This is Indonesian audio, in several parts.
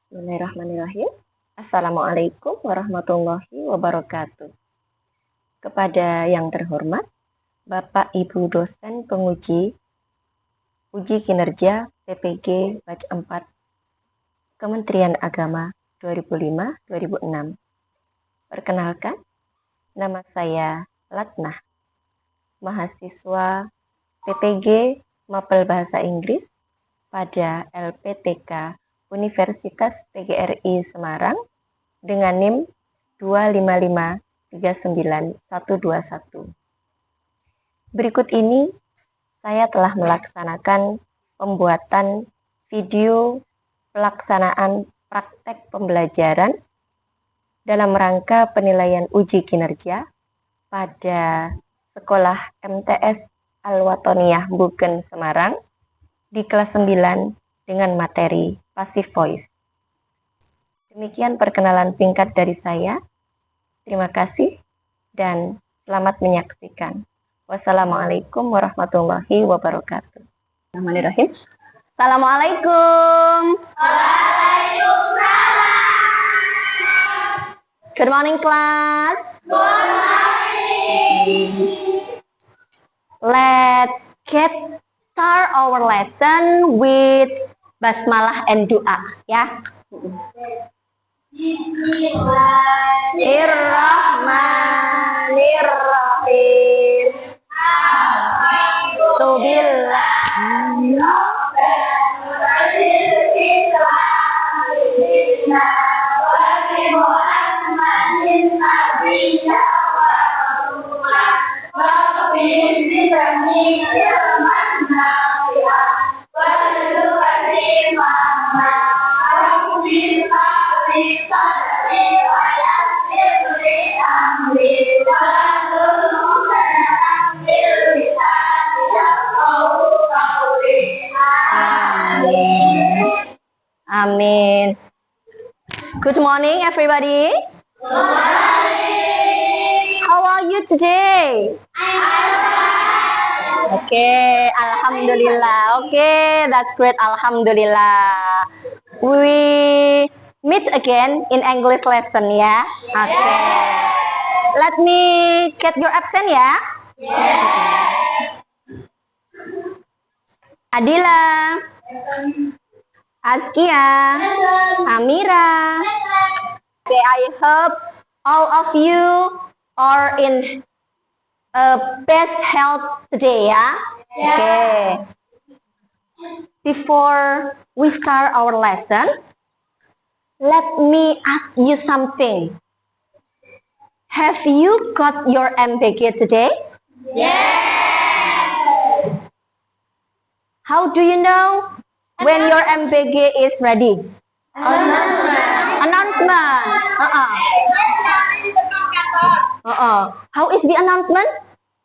Bismillahirrahmanirrahim. Assalamualaikum warahmatullahi wabarakatuh. Kepada yang terhormat, Bapak Ibu dosen penguji uji kinerja PPG Batch 4 Kementerian Agama 2005-2006. Perkenalkan, nama saya Latnah, mahasiswa PPG Mapel Bahasa Inggris pada LPTK Universitas PGRI Semarang dengan NIM 2553921. Berikut ini saya telah melaksanakan pembuatan video pelaksanaan praktek pembelajaran dalam rangka penilaian uji kinerja pada Sekolah MTS Al-Watoniyah Buken Semarang di kelas 9 dengan materi Passive Voice. Demikian perkenalan singkat dari saya. Terima kasih dan selamat menyaksikan. Wassalamualaikum warahmatullahi wabarakatuh. Bismillahirrahmanirrahim. Assalamualaikum. Waalaikumsalam. Good morning, class. Good morning. Let's get start our lesson with basmalah and doa, ya. Bismillahirrahmanirrahim. Amin. Good morning, everybody. Good morning. How are you today? Okay, alhamdulillah. Okay, that's great. Alhamdulillah. We meet again in English lesson, ya. Okay. Let me get your absent, ya. Adila. Azkia, Amira. Okay, I hope all of you are in best health today, ya. Okay. Before we start our lesson, let me ask you something. Have you got your MBG today? Yes. How do you know when your MBG is ready? Announcement. How is the announcement?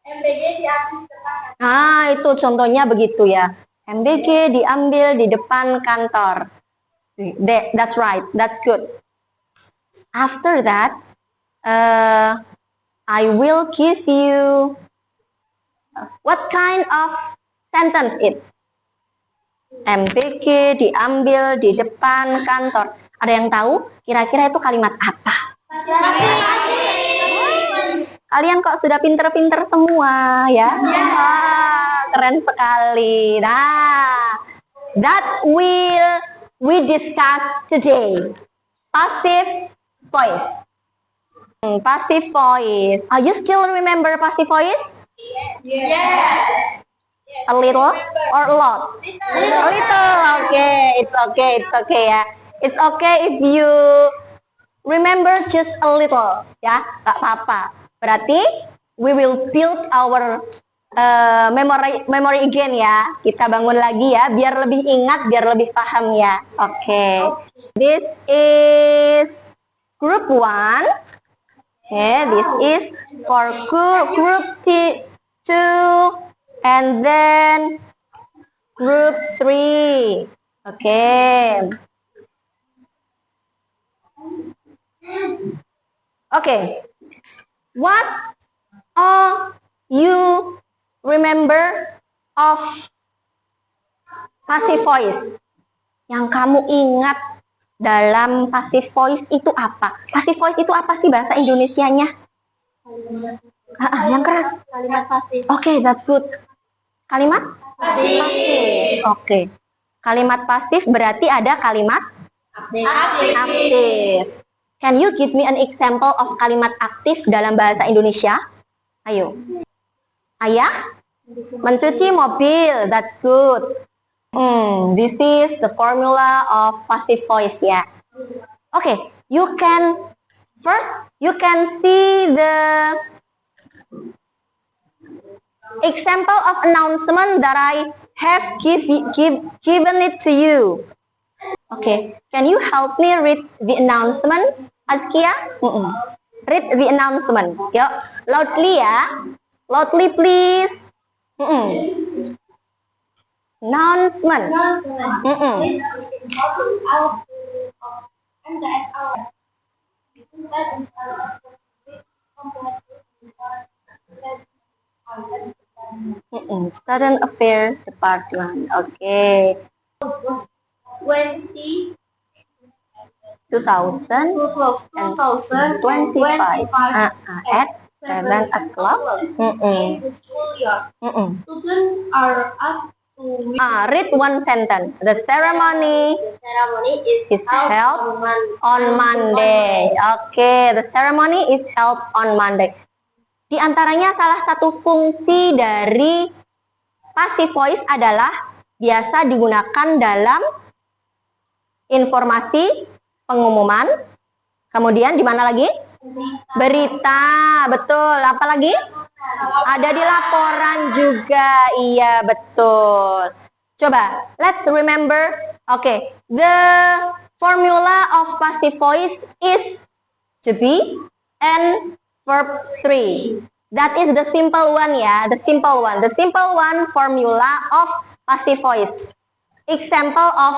MBG diambil di depan. Itu contohnya begitu ya. MBG diambil di depan kantor. That's right. That's good. After that, I will give you what kind of sentence it. MBG diambil di depan kantor. Ada yang tahu kira-kira itu kalimat apa? Kalian kok sudah pinter-pinter semua ya? Keren sekali. Nah, that will we discuss today. Passive voice. Passive voice. Are you still remember passive voice? Yes. A little or a lot? A little. Okay, it's okay. It's okay ya. It's okay if you remember just a little, ya. Gak apa-apa. Berarti we will build our memory again ya. Kita bangun lagi ya, biar lebih ingat, biar lebih paham ya. Okay. This is group 1. Okay, this is for group 2. And then group 3. Okay. Okay. What are you remember of passive voice? Yang kamu ingat dalam passive voice itu apa? Passive voice itu apa sih bahasa Indonesianya? Yang keras. Kalimat pasif. Oke, that's good. Kalimat? Pasif. Oke. Kalimat pasif berarti ada kalimat aktif. Can you give me an example of kalimat aktif dalam bahasa Indonesia? Ayo. Ayah mencuci mobil. That's good. This is the formula of passive voice ya. Okay, you can see the example of announcement that I have given it to you. Okay, can you help me read the announcement, Azkia? Read the announcement. Yuk, loudly ya. Loudly please. Announcement. Student Affairs Department. Okay. 2025 at 7 o'clock. In the schoolyard, students are asked to read one sentence. The ceremony is held on Monday. Okay, the ceremony is held on Monday. Di antaranya salah satu fungsi dari passive voice adalah biasa digunakan dalam informasi, pengumuman, kemudian di mana lagi? Berita, betul. Apa lagi? Ada di laporan juga, iya betul. Coba, let's remember. Okay, the formula of passive voice is to be and verb 3. That is the simple one ya, the simple one. The simple one formula of passive voice. Example of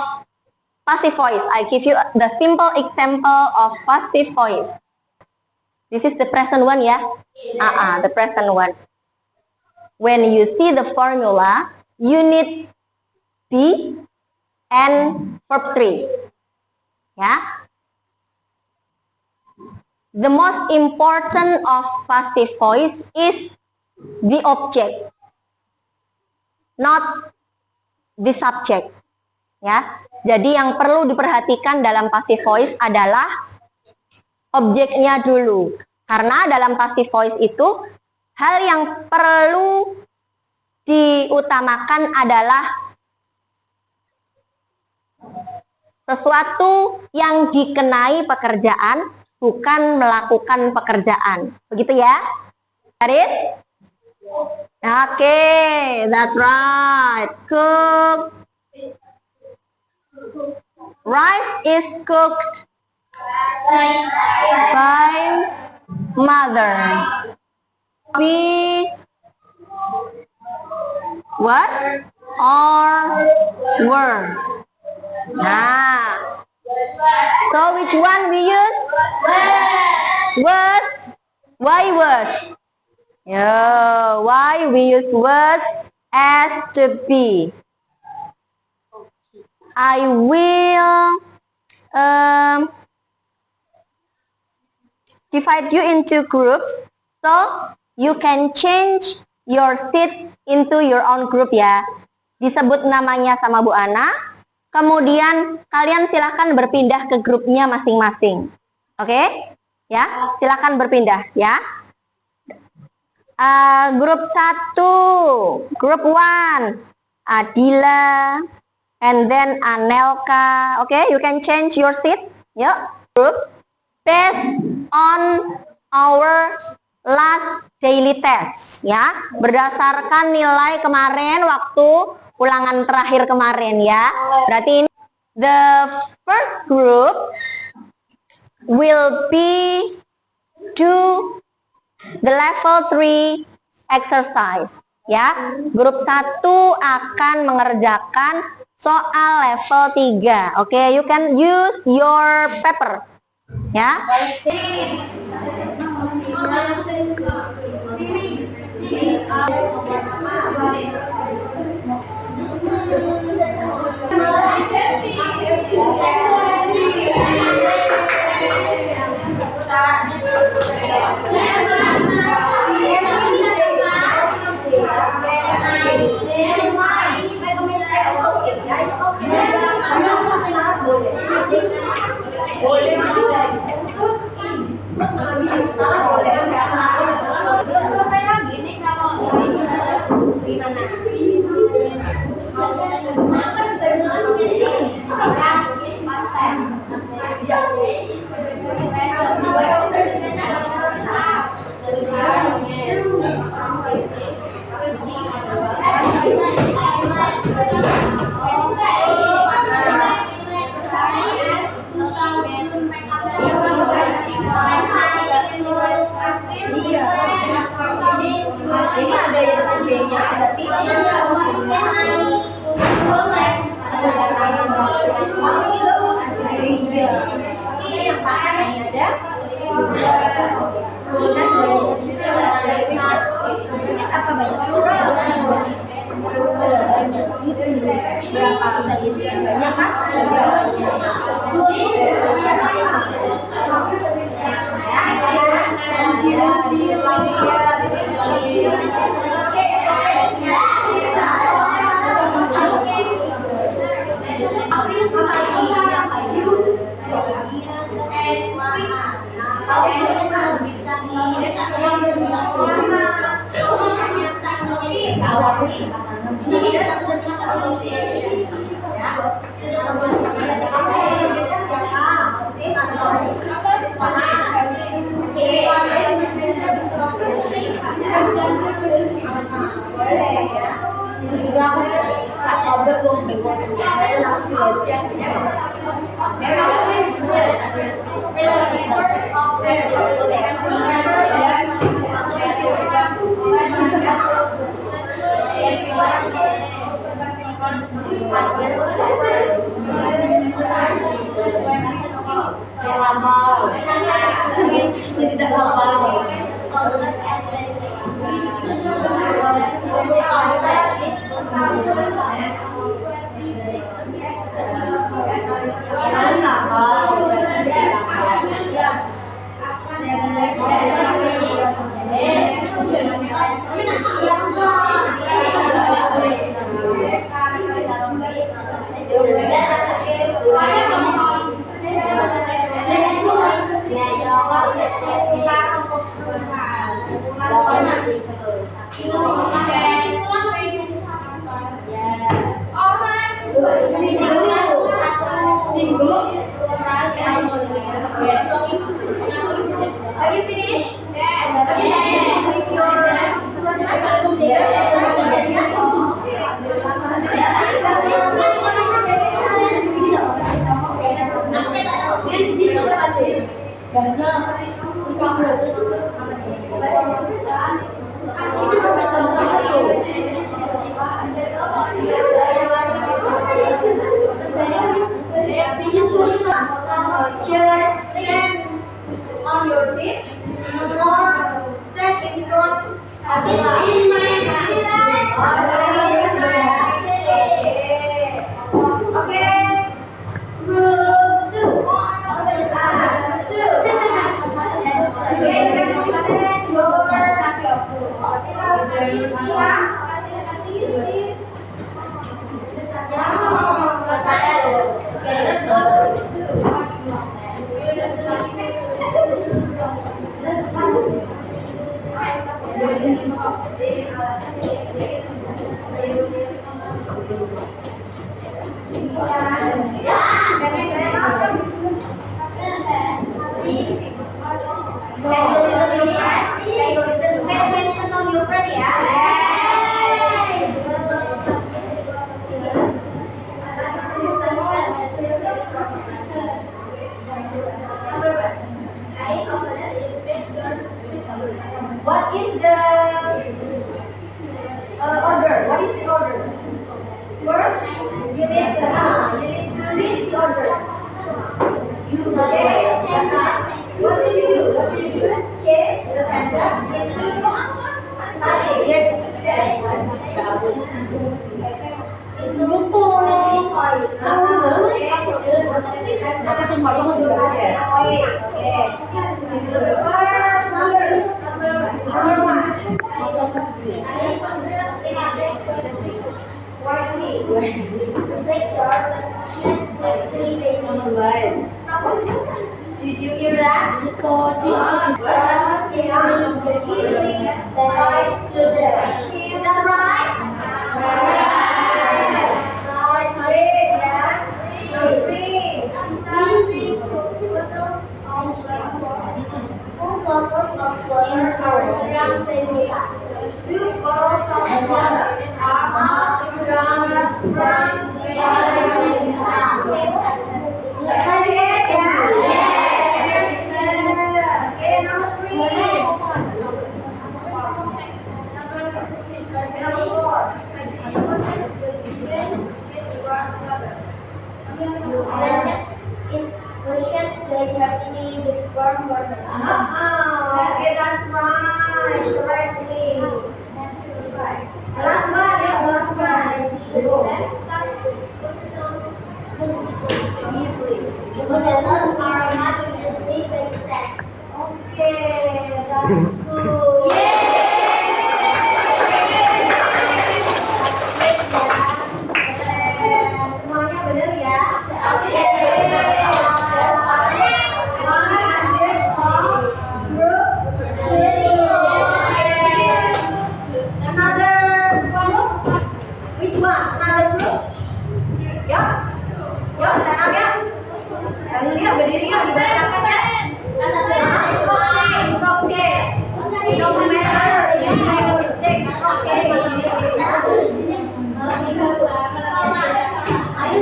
passive voice. I give you the simple example of passive voice. This is the present one ya. The present one. When you see the formula, you need be and verb 3. Ya. The most important of passive voice is the object, not the subject. Ya. Jadi yang perlu diperhatikan dalam passive voice adalah objeknya dulu. Karena dalam passive voice itu hal yang perlu diutamakan adalah sesuatu yang dikenai pekerjaan, bukan melakukan pekerjaan. Begitu ya? Garis? Okay, that's right. Cook. Rice is cooked by mother. We what or were. Nah, so which one we use? Was. Why was? Why we use was as to be. I will divide you into groups so you can change your seat into your own group ya. Disebut namanya sama Bu Ana, kemudian kalian silahkan berpindah ke grupnya masing-masing. Oke? Ya, silahkan berpindah ya. Grup 1, grup 1, Adila, and then Anelka. Okay, you can change your seat. Yuk, group. Based on our last daily test, ya, berdasarkan nilai kemarin waktu ulangan terakhir kemarin ya. Berarti ini the first group will be do the level 3 exercise ya. Grup 1 akan mengerjakan soal level 3. Oke, you can use your paper ya. Selesai lagi nih kalau gimana? Ini ada yang J-nya, ada tiga. Ini yang pasang ini ada. Apa banyak plural? Berapa bisa diisi banyak kan? Tidak hafal. Are you finished? Just stand on your feet or stand in front of the Okay. Rule 2. What is the order? What is the order? First, you need to read the order. You change. What do you do? Change the sentence into yes. Did you hear that? Is that right? Full bottles of plain water. Two bottles of water are marked from Try it again. Okay, number 3. Number 4. Is cushion regularly with warm water. Okay, that's right. Correctly. The last one, yeah, the last one. The potatoes are much easily set. Okay, that's good. Semuanya benar ya? Oke. Another group? Which one? Another group? Yup. Yup, stand up ya. Jangan lihat berdiri ya, dibacakan ya. It's okay. It don't matter if you make a mistake. It's okay. Ayo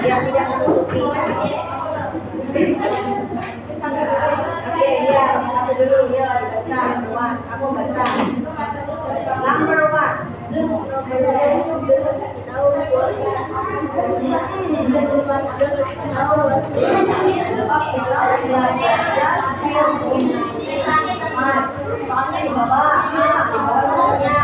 biar tidak menutupi. Oke, ya, satu dulu ya, baca. Kamu baca. Number 1. Soalnya di bawah. Di bawah soalnya.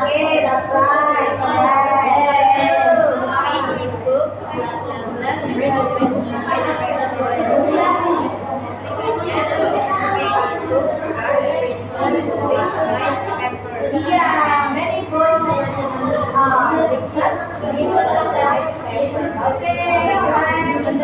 Okay, that's right. Yeah, very good. Oke, that's right ya.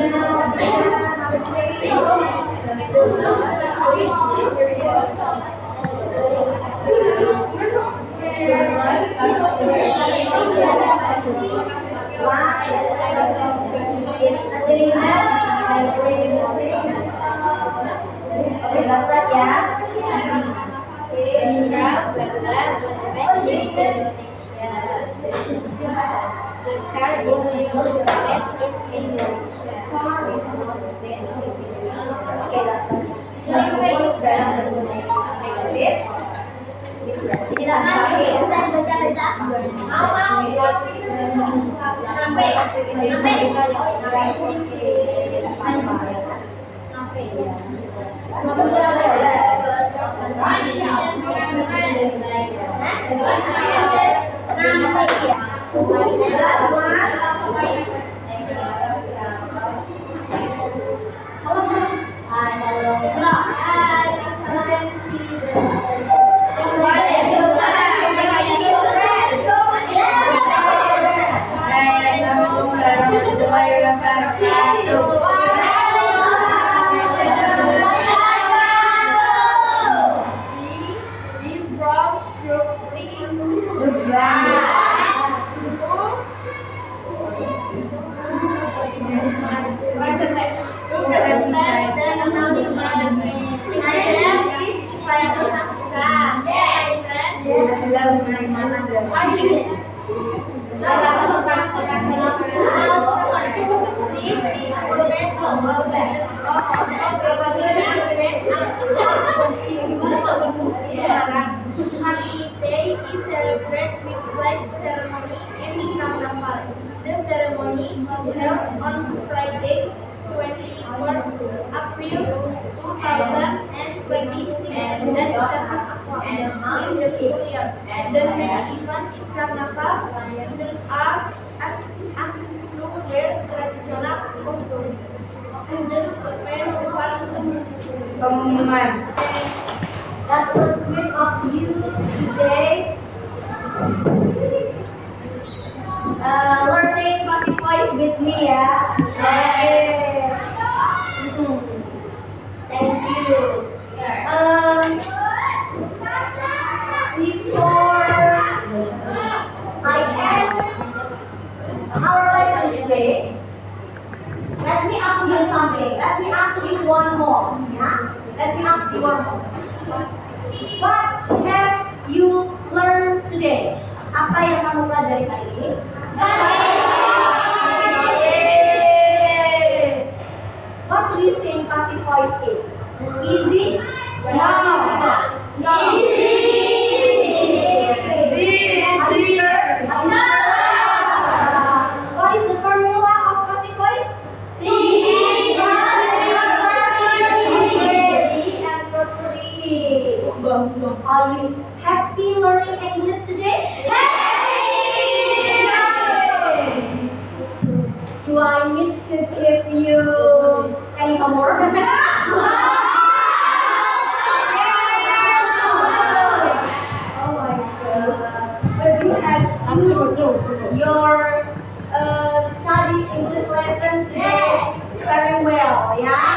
We brought Happy Day is celebrated with flag ceremony and carnival. The ceremony is held on Friday, 21st April 2026 at 7 o'clock in the school year. The next event is Carnival. Students are asked to wear traditional costume. Students prepare pengumuman. That was great of you today. Learning Passive Voice with me ya. Thank you. Before I end our lesson today, let me ask you something. Let me ask you one more. Yeah? Let me ask you one more. What have you learned today? Apa yang kamu pelajari hari ini? What do you think passive voice is? Easy? No. Easy. Are you sure? No. What is the formula of passive voice? Are you happy learning English today? Do I need to give you any homework? Oh my god. But you have to do your study English lesson today very well, yeah?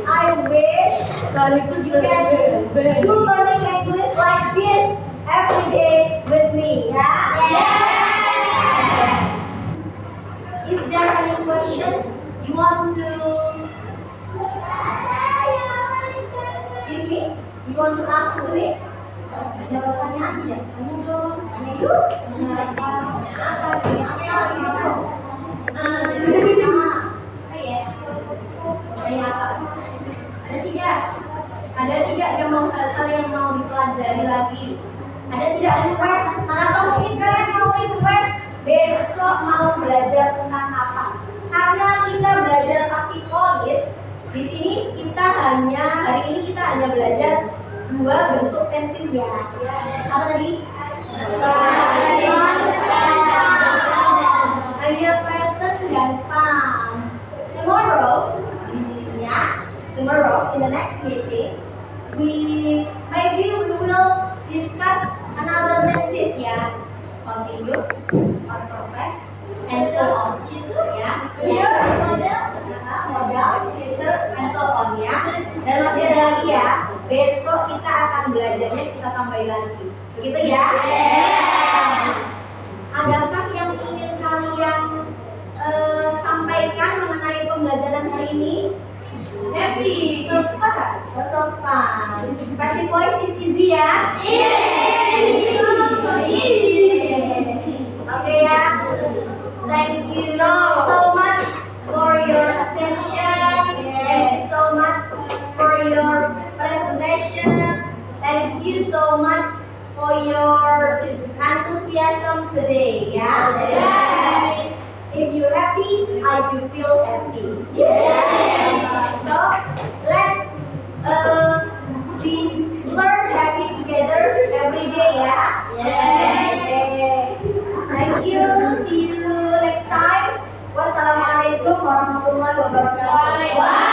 I wish you can do learning English like this every day with me, yeah? Is there any question you want to give me? You want to ask to me? Ada pertanyaan tidak? Tanya dong. Tanya yuk. Ada tidak yang mau kalian mau dipelajari lagi? Ada tidak request? Atau mungkin kalian mau request besok mau belajar tentang apa? Karena kita belajar passive voice, di sini kita hari ini kita hanya belajar dua bentuk tenses ya. Apa tadi? Hanya present dan past. Tomorrow in the next meeting, maybe we will discuss another message ya, continuous or perfect and so on ya, modal, future and so on ya. Dan masih ada lagi ya, besok kita akan belajarnya kita tambah lagi, begitu ya. Adakah yang ingin kalian sampaikan mengenai pembelajaran hari ini? Happy, so fun. Passive voice is easy ya? Easy. Okay ya. Thank you so much for your attention. Thank you so much for your presentation. Thank you so much for your enthusiasm today ya. If you're happy, I do feel happy. So let's learn happy together every day ya. Thank you. See you next time. Wassalamualaikum warahmatullahi wabarakatuh.